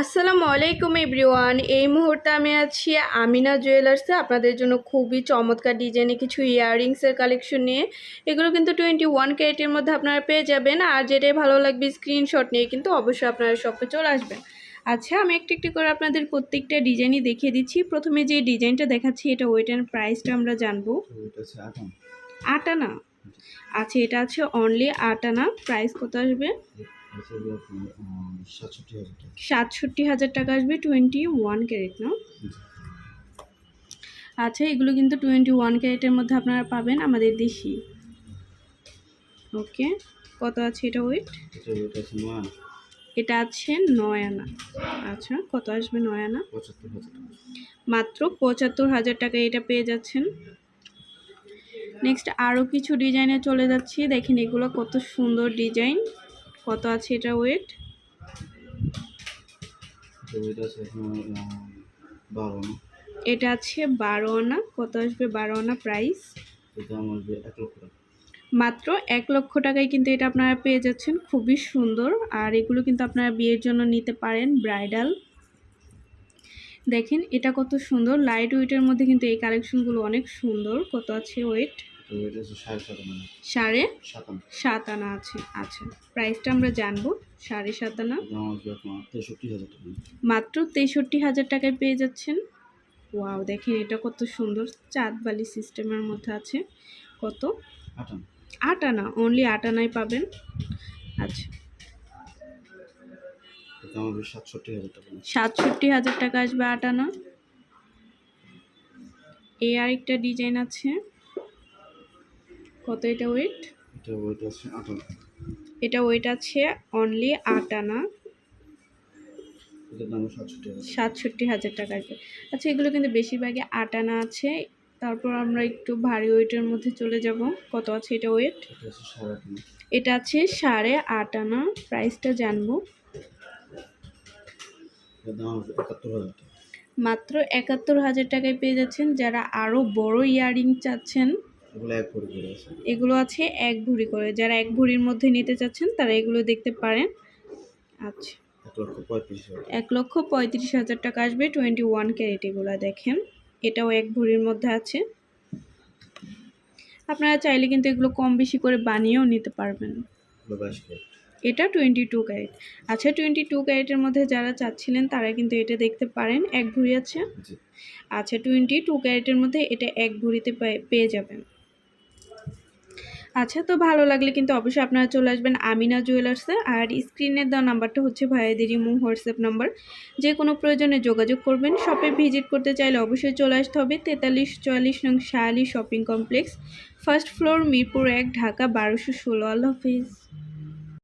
আসসালামু আলাইকুম এভরিওয়ান। এই মুহূর্তে আমি আছি আমিনা জুয়েলার্সে আপনাদের জন্য খুবই চমৎকার ডিজাইনে কিছু ইয়াররিংসের কালেকশন নিয়ে। এগুলো কিন্তু 21 ক্যারেটের মধ্যে আপনারা পেয়ে যাবেন। আর যেটাই ভালো লাগবে স্ক্রিনশট নিয়ে কিন্তু অবশ্যই আপনারা শপে চলে আসবেন। আচ্ছা, আমি একটু একটু করে আপনাদের প্রত্যেকটা ডিজাইনই দেখিয়ে দিচ্ছি। প্রথমে যে ডিজাইনটা দেখাচ্ছি এটা ওয়েট অ্যান্ড প্রাইসটা আমরা জানবো। 8 আনা। আচ্ছা, এটা আছে অনলি 8 আনা। প্রাইস কত আসবে? 67,000 টাকা আসবে। 21 ক্যারেট না? আচ্ছা, এগুলো কিন্তু 21 ক্যারেটের মধ্যে আপনারা পাবেন, আমাদের দেশি। ওকে, কত আছে এটা ওয়েট? এটা আছে 9 আনা। আচ্ছা, কত আসবে 9 আনা? মাত্র 75,000 টাকা এটা পেয়ে যাচ্ছেন। নেক্সট আরও কিছু ডিজাইনে চলে যাচ্ছি। দেখেন এগুলো কত সুন্দর ডিজাইন। কত আছে এটা ওয়েট? এটা আছে 12 আনা। কত আসবে 12 আনা প্রাইস? মাত্র 1 লক্ষ টাকায় কিন্তু এটা আপনারা পেয়ে যাচ্ছেন। খুবই সুন্দর। আর এগুলো কিন্তু আপনারা বিয়ের জন্য নিতে পারেন, ব্রাইডাল। দেখেন এটা কত সুন্দর, লাইট ওয়েটের মধ্যে কিন্তু এই কালেকশনগুলো অনেক সুন্দর। কত আছে ওয়েট? 7.5 আনা আছে। আচ্ছা, প্রাইসটা আমরা জানবো। 7.5 আনা মাত্র 63,000 টাকায় পেয়ে যাচ্ছেন। ওয়াও, দেখেন এটা কত সুন্দর, চাঁদবালি সিস্টেমের মধ্যে আছে। কত? 8 আনা। অনলি 8 আনায় পাবেন। আচ্ছা, 67,000 টাকা আসবে 8 আনা। এই আরেকটা ডিজাইন আছে। কত এটা ওয়েট? এটা ওয়েট আছে অনলি 8 আনা। 67,000 টাকা আসবে। আচ্ছা, এগুলো কিন্তু বেশিরভাগই 8 আনা আছে। তারপর আমরা একটু ভারী ওয়েটের মধ্যে চলে যাব। কত আছে এটা ওয়েট? এটা আছে 8.5 আনা। প্রাইসটা জানবো। মাত্র 71,000 টাকায় পেয়ে যাচ্ছেন। যারা আরও বড় ইয়াররিং চাচ্ছেন, এগুলো আছে 1 ভরি করে। যারা 1 ভরির মধ্যে নিতে চাচ্ছেন তারা এগুলো দেখতে পারেন। আচ্ছা, 1,35,000 টাকা আসবে 21 ক্যারেট। এগুলো দেখেন, এটাও 1 ভরির মধ্যে আছে। আপনারা চাইলে কিন্তু এগুলো কম বেশি করে বানিয়েও নিতে পারবেন। এটা 22 ক্যারেট। আচ্ছা, 22 ক্যারেটের মধ্যে যারা চাচ্ছিলেন তারা কিন্তু এটা দেখতে পারেন। 1 ভরি আছে। আচ্ছা, 22 ক্যারেটের মধ্যে এটা 1 ভরিতে পেয়ে যাবেন। আচ্ছা, তো ভালো লাগলে কিন্তু অবশ্যই আপনারা চলে আসবেন আমিনা জুয়েলার্সে। আর স্ক্রিনের দেওয়া নাম্বারটা হচ্ছে ভাইয়াদের ইমো হোয়াটসঅ্যাপ নাম্বার। যে কোনো প্রয়োজনে যোগাযোগ করবেন। শপে ভিজিট করতে চাইলে অবশ্যই চলে আসতে হবে 4344 নং Shah Ali shopping complex, first floor, Mirpur 1, Dhaka 1216। আল্লাহ হাফিজ।